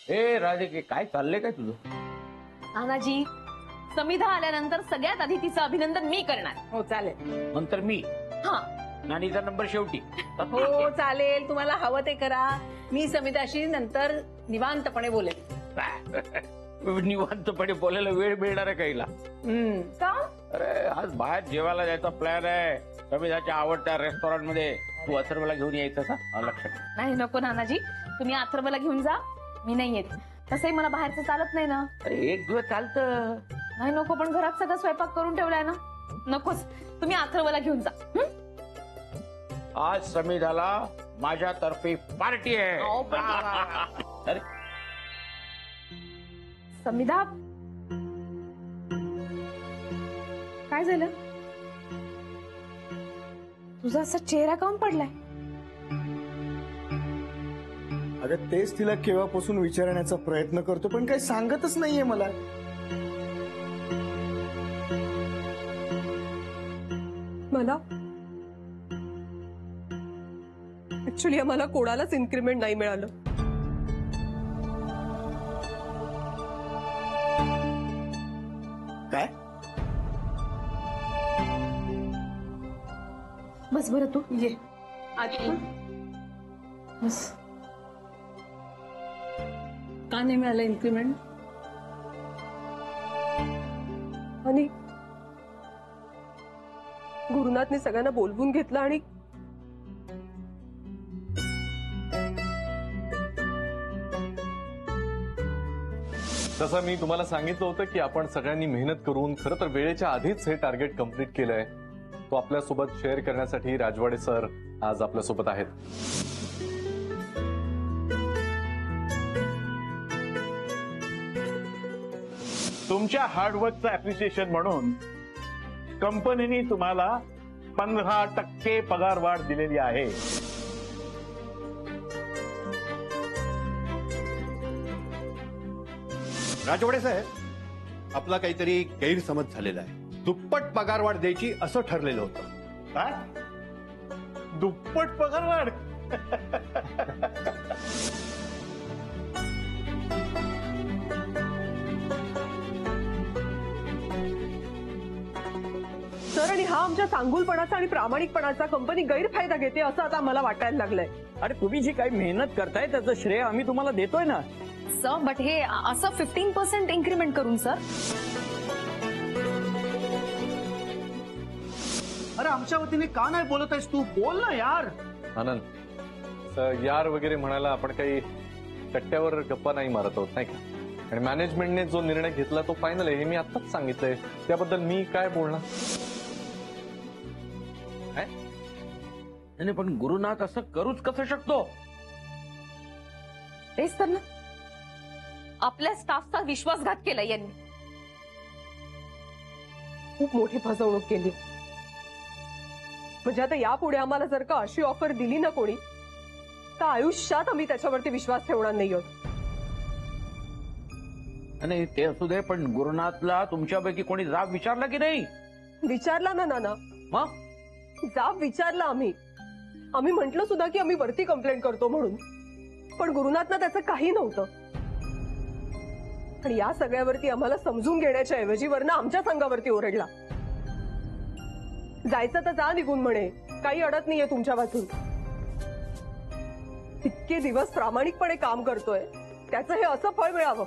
ए राधिके, काय चाललंय काय तुझं? नानाजी, समिधा आल्यानंतर सगळ्यात आधी तिचं अभिनंदन मी करणार. हो चालेल. नंतर मी. हा, नानीचा नंबर शेवटी. हो चालेल, तुम्हाला हवं ते करा. मी समिताशी नंतर निवांतपणे बोलेल. निवांतपणे बोलायला वेळ मिळणार आहे काहीला? का? अरे आज बाहेर जेवायला जायचा प्लॅन आहे समिधाच्या आवडत्या रेस्टॉरंट मध्ये. तू अथर्वला घेऊन यायचं का? लक्षात. नाही नको नानाजी, तुम्ही अथर्वला घेऊन जा, मी नाही येत. तसंही मला बाहेरचं चालत नाही ना. अरे एक दिवस चालतं. नाही नको, पण घरात सगळं स्वयंपाक करून ठेवलाय ना. नकोच, तुम्ही अथर्वला घेऊन जा. आज समिधाला माझ्यातर्फे पार्टी आहे. अहो, पण अरे समिधा, काय झालं? तुझा असा चेहरा काऊन पडलाय? अरे तेच तिला केव्हापासून विचारण्याचा प्रयत्न करतो, पण काही सांगतच नाहीये मला. मला ऍक्च्युली आम्हाला कोणालाच इन्क्रीमेंट नाही मिळालं. काय? बस बरं, तू ये आधी बस. का नाही मिळालं इन्क्रीमेंट? आणि गुरुनाथने सगळ्यांना बोलवून घेतलं आणि तसं मी तुम्हाला सांगितलं होतं की आपण सगळ्यांनी मेहनत करून खरं तर वेळेच्या आधीच हे टार्गेट कंप्लीट केलंय. तो आपल्यासोबत शेअर करण्यासाठी राजवाडे सर आज आपल्यासोबत आहेत. तुमच्या हार्डवर्कचं अप्रिसिएशन म्हणून कंपनीने तुम्हाला 15% पगार वाढ दिलेली आहे. राजवाडे साहेब, आपला काहीतरी गैरसमज झालेला आहे. दुप्पट पगारवाढ द्यायची असं ठरलेलं होतं. काय? दुप्पट पगार वाढ? सर, आणि हा आमच्या चांगुलपणाचा आणि प्रामाणिकपणाचा कंपनी गैरफायदा घेते असं आता आम्हाला वाटायला लागलंय. अरे तुम्ही जी काही मेहनत करताय त्याचं श्रेय आम्ही तुम्हाला देतोय ना. सर, बट हे असं 15% इन्क्रीमेंट करून सर. अरे आमच्या वतीने का नाही बोलत आहेस तू? बोल ना यार. आनंद सर, यार वगैरे म्हणायला आपण काही कट्ट्यावर गप्पा नाही मारत आहोत, नाही का? आणि मॅनेजमेंटने जो निर्णय घेतला तो फायनल आहे हे मी आताच सांगितलंय. त्याबद्दल मी काय बोलणार? नाही पण गुरुनाथ असं करूच कसं शकतो? तेच तर ना, आपल्या स्टाफचा विश्वासघात केला यांनी. खूप मोठी फसवणूक केली. म्हणजे आता यापुढे आम्हाला जर का अशी ऑफर दिली ना कोणी, तर आयुष्यात आम्ही त्याच्यावरती विश्वास ठेवणार नाही आहोत. नाही ते असू दे, पण गुरुनाथला तुमच्यापैकी कोणी जाब विचारला की नाही? विचारला ना नाना, मग जाब विचारला आम्ही. आम्ही म्हटलं सुद्धा की आम्ही वरती कंप्लेंट करतो म्हणून, पण गुरुनाथना त्याचं काही नव्हतं. आणि या सगळ्यावरती आम्हाला समजून घेण्याच्या ऐवजी वरनं आमच्या संघावरती ओरडला. जायचं तर जा निघून म्हणे, काही अडत नाहीये तुमच्या वाचून. इतके दिवस प्रामाणिकपणे काम करतोय, त्याचं हे असं फळ मिळावं,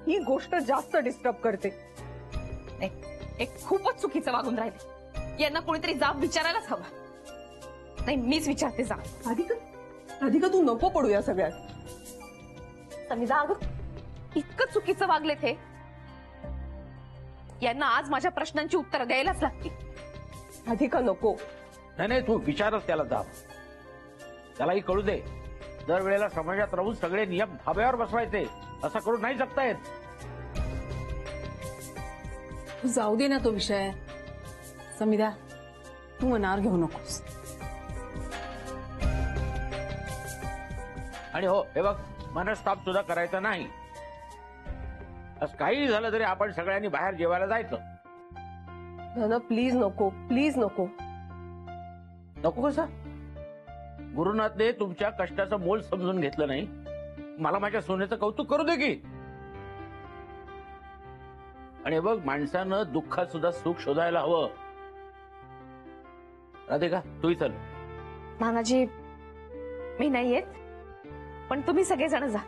ही गोष्ट जास्त डिस्टर्ब करते. एक खूपच चुकीचं वागून राहिले. यांना कोणीतरी जाब विचारायलाच हवा. नाही, मीच विचारते जा. अधिका तू नको पडू या सगळ्यात. समिधा, अगं इतकं चुकीचं वागले ते, यांना आज माझ्या प्रश्नांची उत्तर द्यायलाच लागतील. अधिका नको. नाही तू विचारच त्याला जाब. त्यालाही कळू दे, दरवेळेला समाजात राहून सगळे नियम धाब्यावर बसवायचे असं करून नाही जगता येत. जाऊ दे ना तो विषय. समिधा, तू मनावर घेऊ नकोस. आणि हो हे बघ, मनस्ताप सुद्धा करायचा नाही. असं काही झालं तरी आपण सगळ्यांनी बाहेर जेवायला जायचं. नाना प्लीज नको, प्लीज नको. नको कसं? गुरुनाथने तुमच्या कष्टाचं मोल समजून घेतलं नाही मला माझ्या सोन्याचं कौतुक करू दे की. आणि बघ, माणसानं दुःखात सुद्धा सुख शोधायला हवं. राधिका तूही चल. नानाजी, मी नाही येत, पण तुम्ही सगळेजण जा.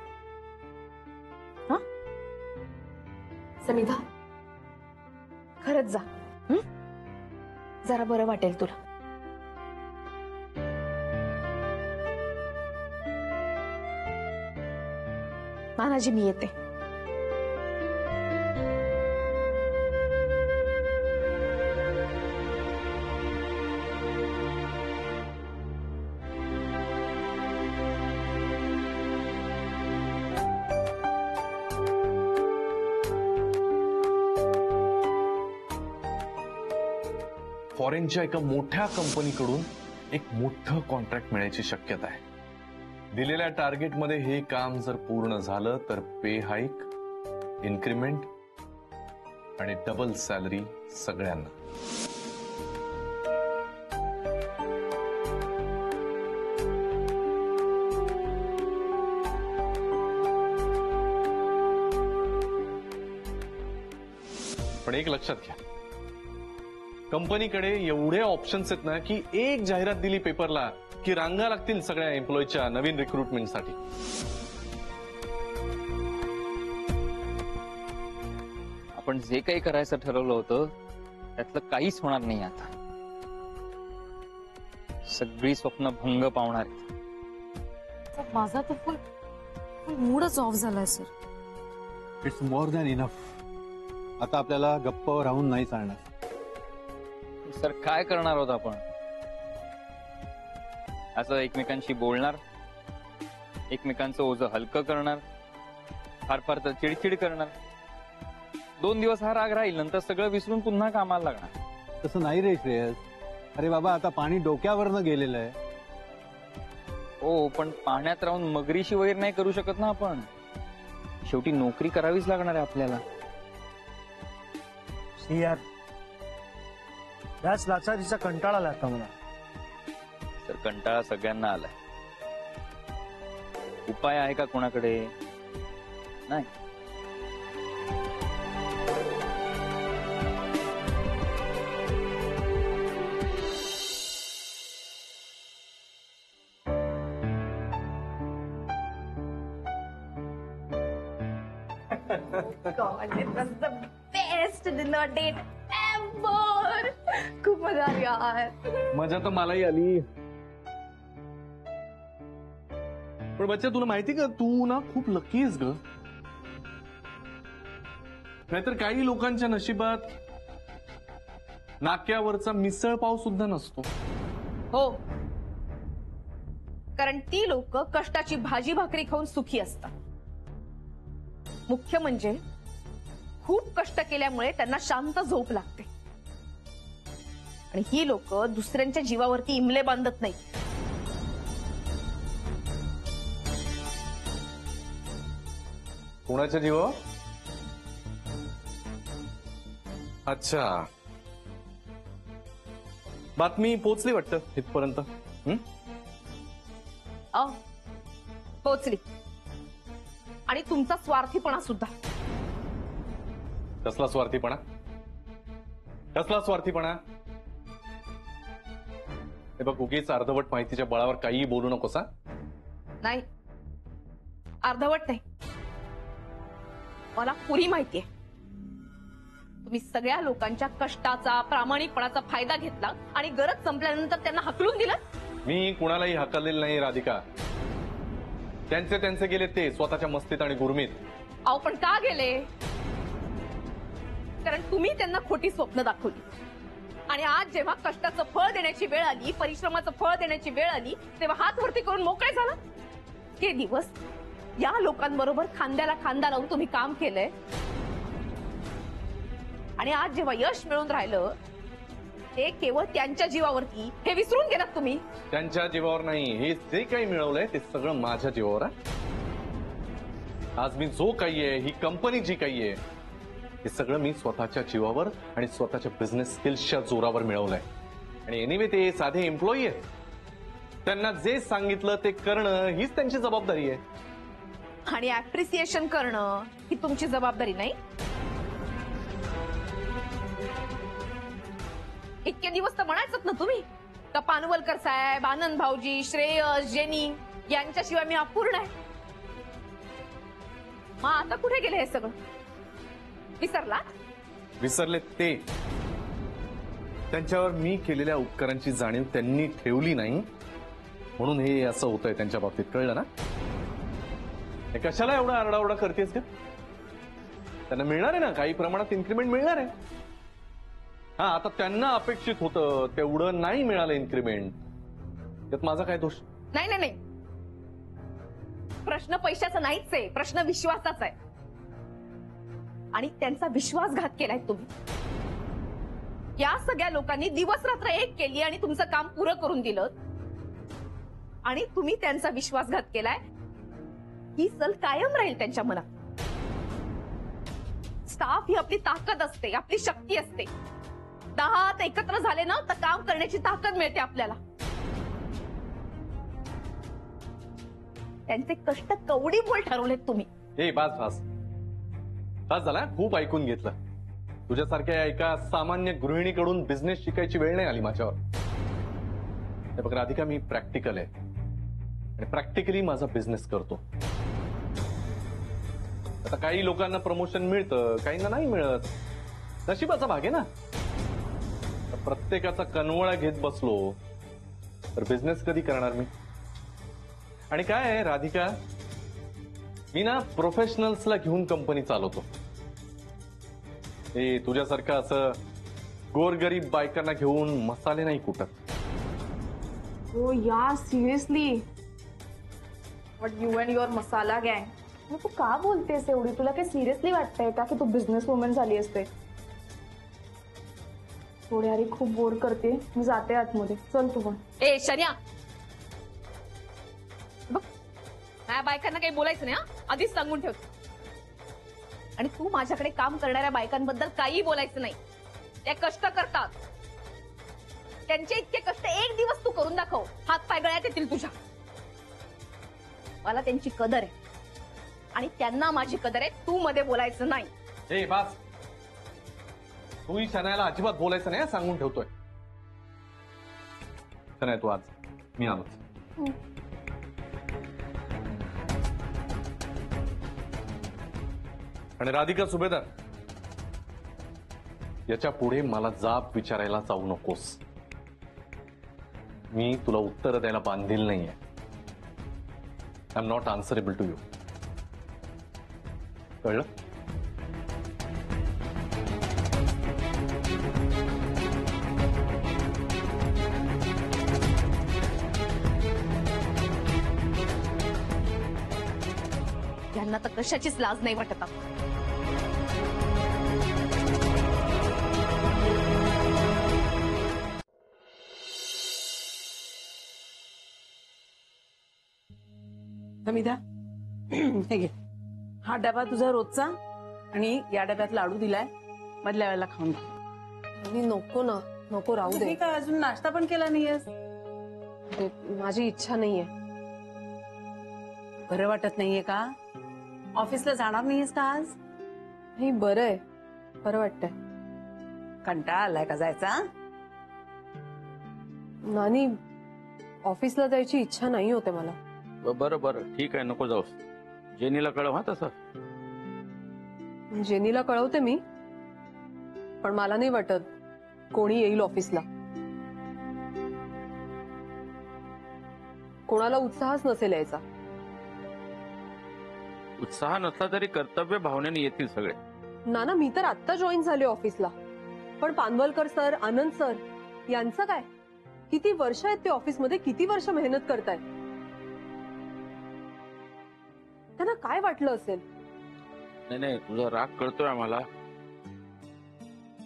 हा समिधा, खरंच जा. जरा बरं वाटेल तुला. नानाजी, मी येते. फॉरेनच्या एका मोठ्या कंपनीकडून एक मोठं कॉन्ट्रॅक्ट मिळायची शक्यता आहे. दिलेल्या टार्गेटमध्ये हे काम जर पूर्ण झालं तर पे हाईक, इन्क्रीमेंट आणि डबल सॅलरी सगळ्यांना. पण एक लक्षात घ्या, कंपनीकडे एवढे ऑप्शन्स आहेत ना की एक जाहिरात दिली पेपरला की रांगा लागतील सगळ्या एम्प्लॉईच्या नवीन रिक्रुटमेंटसाठी. आपण जे काही करायचं ठरवलं होतं त्यातलं काहीच होणार नाही आता. सगळी स्वप्न भंग पावणार आहेत. माझा तर फुल मूडच ऑफ झालाय sir. It's more than enough. आता आपल्याला गप्प राहून नाही चालणार. सर, काय करणार आहोत आपण? असं एकमेकांशी बोलणार, एकमेकांचं ओझं हलकं करणार, फार फार तर चिडचिड करणार. 2 दिवस हा राग राहील, नंतर सगळं विसरून पुन्हा कामाला लागणार. तसं नाही रे श्रेयस. अरे बाबा, आता पाणी डोक्यावरनं गेलेलं आहे. हो, पण पाण्यात राहून मगरीशी वगैरे नाही करू शकत ना आपण. शेवटी नोकरी करावीच लागणार आहे आपल्याला. यार, याच लाचारीचा कंटाळा आला आता मला. तर कंटाळा सगळ्यांना आलाय. उपाय आहे का कोणाकडे? नाही. God, it was the best dinner date ever. खूप मजा आली यार. मजा तर मलाही आली. पण बच्चा, तुला माहिती का, तू ना खूप लकी आहेस ग. नाहीतर काही लोकांच्या नशिबात नाक्यावरचा मिसळ पाव सुद्धा नसतो. हो, कारण ती लोक कष्टाची भाजी भाकरी खाऊन सुखी असतात. मुख्य म्हणजे खूप कष्ट केल्यामुळे त्यांना शांत झोप लागते. आणि ही लोक दुसऱ्यांच्या जीवावरती इमले बांधत नाही. कोणाच्या जीवावर? अच्छा, बातमी पोचली वाटतं इथपर्यंत. पोचली. आणि तुमचा स्वार्थीपणा सुद्धा. कसला स्वार्थीपणा? कसला स्वार्थीपणा? हे बघ, उगीच अर्धवट माहितीच्या बळावर काही बोलू नकोस. नाही, अर्धवट नाही, मला पुरी माहिती आहे. तुम्ही सगळ्या लोकांच्या कष्टाचा, प्रामाणिकपणाचा फायदा घेतला आणि गरज संपल्यानंतर त्यांना हकलून दिलं. मी कुणालाही हकललेलं नाही राधिका. त्यांचे गेले ते स्वतःच्या मस्तीत आणि गुरमीत. अहो, पण का गेले? कारण तुम्ही त्यांना खोटी स्वप्न दाखवली. आणि आज जेव्हा कष्टाचं फळ देण्याची वेळ आली, परिश्रमाचं फळ देण्याची वेळ आली, तेव्हा हात वरती करून मोकळे झाला. हे दिवस या लोकांबरोबर खांद्याला खांदा लावून तुम्ही काम केलंय. आणि आज जेव्हा यश मिळून राहिलं, ते केवळ त्यांच्या जीवावरती, हे विसरून गेलात तुम्ही. त्यांच्या जीवावर नाही, हे जे काही मिळवलंय ते सगळं माझ्या जीवावर आहे. आज मी जो काही आहे, ही कंपनी जी काही आहे, हे सगळं मी स्वतःच्या जीवावर आणि स्वतःच्या बिझनेस स्किल्सच्या जोरावर मिळवलंय. आणि एनिवे ते साधे एम्प्लॉई आहेत. त्यांना जे सांगितलं ते करणं हीच त्यांची जबाबदारी आहे. आणि ऍप्रिसिएशन करणं ही तुमची जबाबदारी नाही? इतके दिवस तर म्हणायचं ना तुम्ही का पानवलकर साहेब, आनंद भाऊजी, श्रेयस, जेनी यांच्याशिवाय मी अपूर्ण आहे. मग आता कुठे गेले हे सगळं? विसरला? विसरले ते. त्यांच्यावर मी केलेल्या उपकारांची जाणीव त्यांनी ठेवली नाही म्हणून हे असं होतंय त्यांच्या बाबतीत. कळलं ना? हे कशाला एवढा आरडाओरडा करतेस का? त्यांना मिळणार आहे ना, काही प्रमाणात इन्क्रीमेंट मिळणार आहे. हा, आता त्यांना अपेक्षित होतं तेवढं नाही मिळालं इन्क्रीमेंट, त्यात माझा काय दोष? नाही नाही नाही, प्रश्न पैशाचा नाहीच आहे, प्रश्न विश्वासाचा आहे. आणि त्यांचा विश्वासघात केलाय तुम्ही. या सगळ्या लोकांनी दिवस रात्र एक केली आणि तुमचं काम पुरं करून दिलं, आणि तुम्ही त्यांचा विश्वासघात केलाय. ही सल कायम राहील त्यांच्या मनात. स्टाफ ही आपली ताकद असते, आपली शक्ती असते. 10 हात एकत्र झाले ना तर काम करण्याची ताकद मिळते आपल्याला. त्यांचे कष्ट कवडी बोल ठरवलेत तुम्ही. ए बास बास बास झाला, खूप ऐकून घेतलं. तुझ्यासारख्या एका सामान्य गृहिणीकडून बिझनेस शिकायची वेळ नाही आली माझ्यावर. हे बघ राधिका, मी प्रॅक्टिकल आहे आणि प्रॅक्टिकली माझा बिझनेस करतो. आता काही लोकांना प्रमोशन मिळतं, काहींना नाही मिळत. नशिबाचा भाग आहे ना. प्रत्येकाचा कनवळा घेत बसलो तर बिझनेस कधी करणार मी? आणि काय आहे राधिका, मी ना प्रोफेशनल्सला घेऊन कंपनी चालवतो. हे तुझ्यासारखं असं गोरगरीब बायकांना घेऊन मसाले नाही कुटत. हो यार, seriously what you and your masala गँग. तू का बोलतेस एवढी? तुला काही सिरियसली वाटतंय का की तू बिझनेस वुमन झाली असते? थोडी अरे खूप बोर करते, मी जाते आतमध्ये. चल तू पण. ए शन्या, बघ माझ्या बायकांना काही बोलायचं नाही, आधीच सांगून ठेवतो. आणि तू माझ्याकडे काम करणाऱ्या बायकांबद्दल काही बोलायचं नाही. त्या कष्ट करतात, त्यांचे इतके कष्ट एक दिवस तू करून दाखव, हात पाय गळ्यात येतील तुझ्या. मला त्यांची कदर आहे आणि त्यांना माझी कदर आहे. तू मध्ये बोलायचं नाही. ए बास, तूही शनायाला अजिबात बोलायचं नाही, सांगून ठेवतोय. शनाया तू आज, मी आलो. आणि राधिका सुभेदार, याच्या पुढे मला जाब विचारायला जाऊ नकोस. मी तुला उत्तर द्यायला बांधील नाहीये. I am not answerable to you. कळलं? यांना तर कशाचीच लाज नाही वाटत. समिधा, हे घे. हा डबा तुझा रोजचा आणि या डब्यात लाडू दिलाय, मधल्या वेळेला खाऊन घे. नको ना, नको, राहू दे. का अजून नाश्ता पण केला नाहीयेस? माझी इच्छा नाहीये. बरं वाटत नाहीये का? ऑफिसला जाणार नाहीयेस का आज? नाही, बरं आहे, बरं वाटतंय. कंटाळा आलाय का जायचा? नानी, ऑफिसला जायची इच्छा नाही होते मला. बरं बरं ठीक आहे, नको जाऊस. जेनीला कळव हा तसं. जेनीला कळवते मी, पण मला नाही वाटत कोणी येईल ऑफिसला. कोणाला उत्साहच नसेल यायचा. उत्साह नसला तरी कर्तव्य भावनेने येतील सगळे. नाना, मी तर आत्ता जॉईन झाले ऑफिसला, पण पानवलकर सर, आनंद सर यांचं काय? किती वर्ष आहेत ते ऑफिसमध्ये, किती वर्ष मेहनत करतायत. त्यांना काय वाटलं असेल? नाही नाही, तुझा राग कळतोय आम्हाला.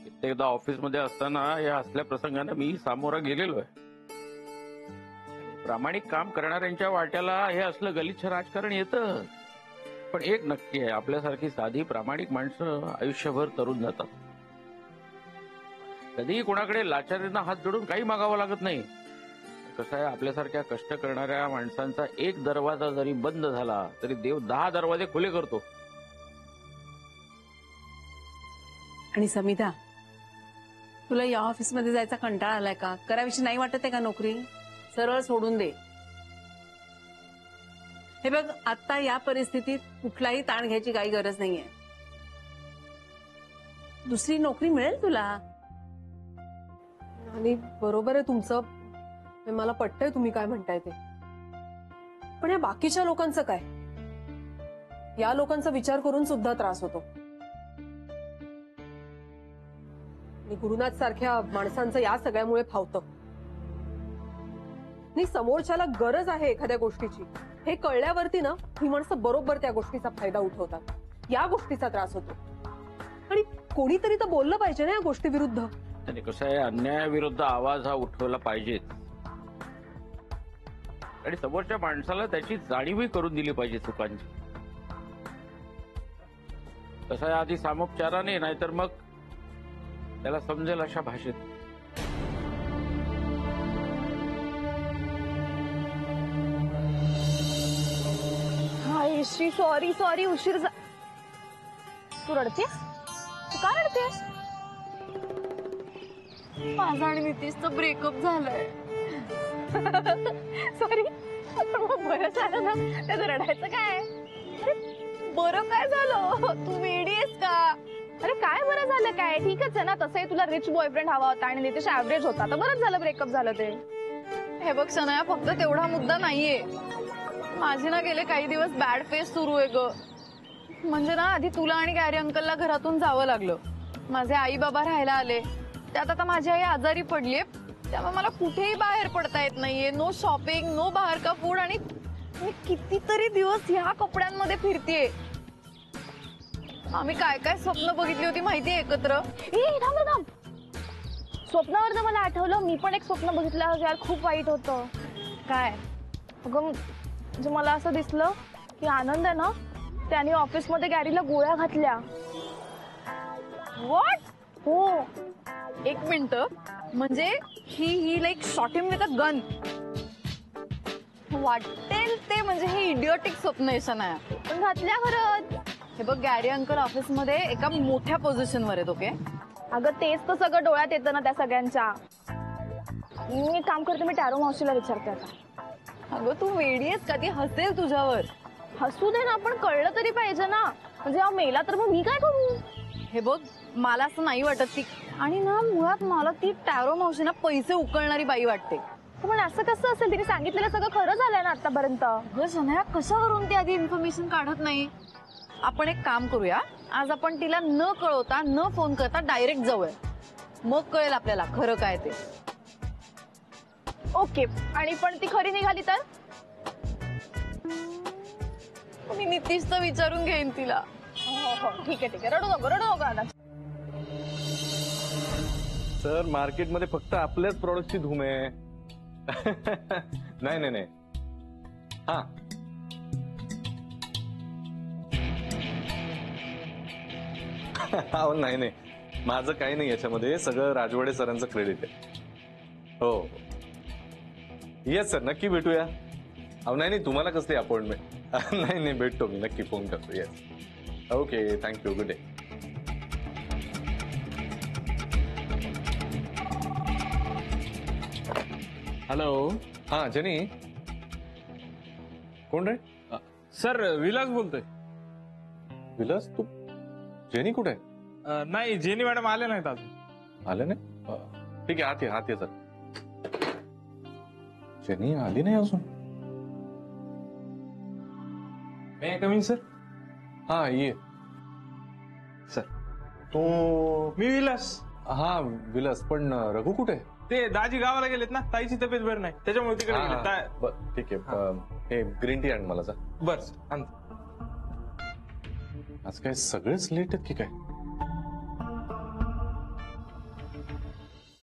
कित्येकदा ऑफिसमध्ये असताना या असल्या प्रसंगाने मी सामोरा गेलेलो आहे. प्रामाणिक काम करणाऱ्यांच्या वाट्याला हे असलं गलिच्छ राजकारण येतं. पण एक नक्की आहे, आपल्यासारखी साधी प्रामाणिक माणसं आयुष्यभर तरुण जातात. कधीही कोणाकडे लाचारीनं हात जोडून काही मागावं लागत नाही. कसं आहे, आपल्यासारख्या कष्ट करणाऱ्या माणसांचा एक दरवाजा जरी बंद झाला तरी देव 10 दरवाजे खुले करतो. आणि समिधा, तुला या ऑफिसमध्ये जायचा कंटाळा आलाय का? कराविषयी नाही वाटत आहे का नोकरी? सरळ सोडून दे. हे बघ, आता या परिस्थितीत कुठलाही ताण घ्यायची काही गरज नाहीये. दुसरी नोकरी मिळेल तुला. आणि बरोबर आहे तुमचं, मला पटतंय तुम्ही काय म्हणताय ते. पण या बाकीच्या लोकांचं काय? या लोकांचा विचार करून सुद्धा त्रास होतो. आणि गुरुनाथ सारख्या माणसांचं या सगळ्यामुळे फावतं. आणि समोरच्याला गरज आहे एखाद्या गोष्टीची हे कळल्यावरती ना, ही माणसं बरोबर त्या गोष्टीचा फायदा उठवतात. या गोष्टीचा त्रास होतो. आणि कोणीतरी तर बोललं पाहिजे ना या गोष्टी विरुद्ध. आणि कसं आहे, अन्यायाविरुद्ध आवाज हा उठवला पाहिजे आणि समोरच्या माणसाला त्याची जाणीवही करून दिली पाहिजे चुकांची. कसं आहे, आधी सामोपचाराने, नाहीतर मग त्याला समजेल अशा भाषेत. हाय श्री, सॉरी सॉरी, उशीर तू रडतेस? तू का रडतेस? माझा आणि नितीशचं ब्रेकअप झालंय. सॉरी, बरं झालं ना, त्याचं रडायचं काय? अरे बरं काय झालं? तू वेडी आहेस का? अरे काय बरं झालं काय? ठीकच आहे ना. तसंही तुला रिच बॉयफ्रेंड हवा होता आणि नितीश ऍव्हरेज होता, तर बरंच झालं ब्रेकअप झालं ते. हे बघ सनया, फक्त तेवढा मुद्दा नाहीये. माझी ना गेले काही दिवस बॅड फेस सुरू आहे ग. म्हणजे ना, आधी तुला आणि गॅरी अंकलला घरातून जावं लागलं. माझे आई बाबा राहायला आले. त्यात आता माझी आई आजारी पडलीये, त्यामुळे मला कुठेही बाहेर पडता येत नाहीये. नो शॉपिंग, नो बाहेर का फूड. आणि मी कितीतरी दिवस ह्या कपड्यांमध्ये फिरतेय. आम्ही काय काय स्वप्न बघितली होती माहितीये एकत्र. स्वप्नावर तर मला आठवलं, मी पण एक स्वप्न बघितलं यार, खूप वाईट होतं. काय? अगं म्हणजे मला असं दिसलं की आनंद आहे ना, त्याने ऑफिसमध्ये गॅरीला गोळ्या घातल्या. व्हॉट? हो. एक मिनिट, म्हणजे he like shot him with a gun. वाटेल ते, म्हणजे हे इडिओटिक स्वप्न आहे सनया. पण घातल्या खरंच. हे बघ, गॅरी अंकल ऑफिसमध्ये एका मोठ्या पोझिशनवर आहेत. ओके, अगं तेच तर सगळं डोळ्यात येतं ना त्या सगळ्यांच्या. मी काम करते, मी टॅरो मावशीला विचारते आता. अगं तू वेडी आहेस का? ती हसेल तुझ्यावर. हसू दे ना, पण कळलं तरी पाहिजे ना. म्हणजे हा मेला तर मग मी काय करू? हे बघ, मला असं नाही वाटत ती. आणि ना, मुळात मला ती टॅरो मावशी ना पैसे उकळणारी बाई वाटते. पण असं कसं असेल? तिने सांगितलेलं सगळं खरं झालंय ना आतापर्यंत. अगं सनया, कसं करून ती आधी इन्फॉर्मेशन काढत नाही? आपण एक काम करूया, आज आपण तिला न कळवता, न फोन करता डायरेक्ट जाऊया. मग कळेल आपल्याला खरं काय ते. ओके. आणि पण ती खरी निघाली तर? मी नितीशचं विचारून घेईन तिला. हो, ठीक आहे ठीक आहे. रडू नको आता. सर, मार्केटमध्ये फक्त आपल्याच प्रॉडक्टची धूम आहे. नाही नाही नाही. हा, नाही नाही, माझं काही नाही याच्यामध्ये. सगळं राजवाडे सरांचं क्रेडिट आहे. हो येस सर, नक्की भेटूया. अहो नाही नाही, तुम्हाला कसली अपॉइंटमेंट? नाही नाही, भेटतो मी, नक्की फोन करतो. Yes, okay, thank you, good day. Hello. हा जेनी, कोण रे? सर, विलास बोलतोय. विलास? तू जेनी कुठे आहे? नाही, जेनी मॅडम आले नाहीत अजून. आले नाही? ठीक आहे, आत ये सर. जेनी आली नाही अजून? मे कमिंग सर? हा ये सर. तो मी विलास. हा विलास, पण रघु कुठे? ते दाजी गावाला गेलेत ना, ताईची तब्येत बरं नाही, त्याच्यामुळे तिकडे गेले. ठीक आहे, हे ग्रीन टी आण मला. बरं, आणतो. आज काय सगळेच लेट आहेत की काय?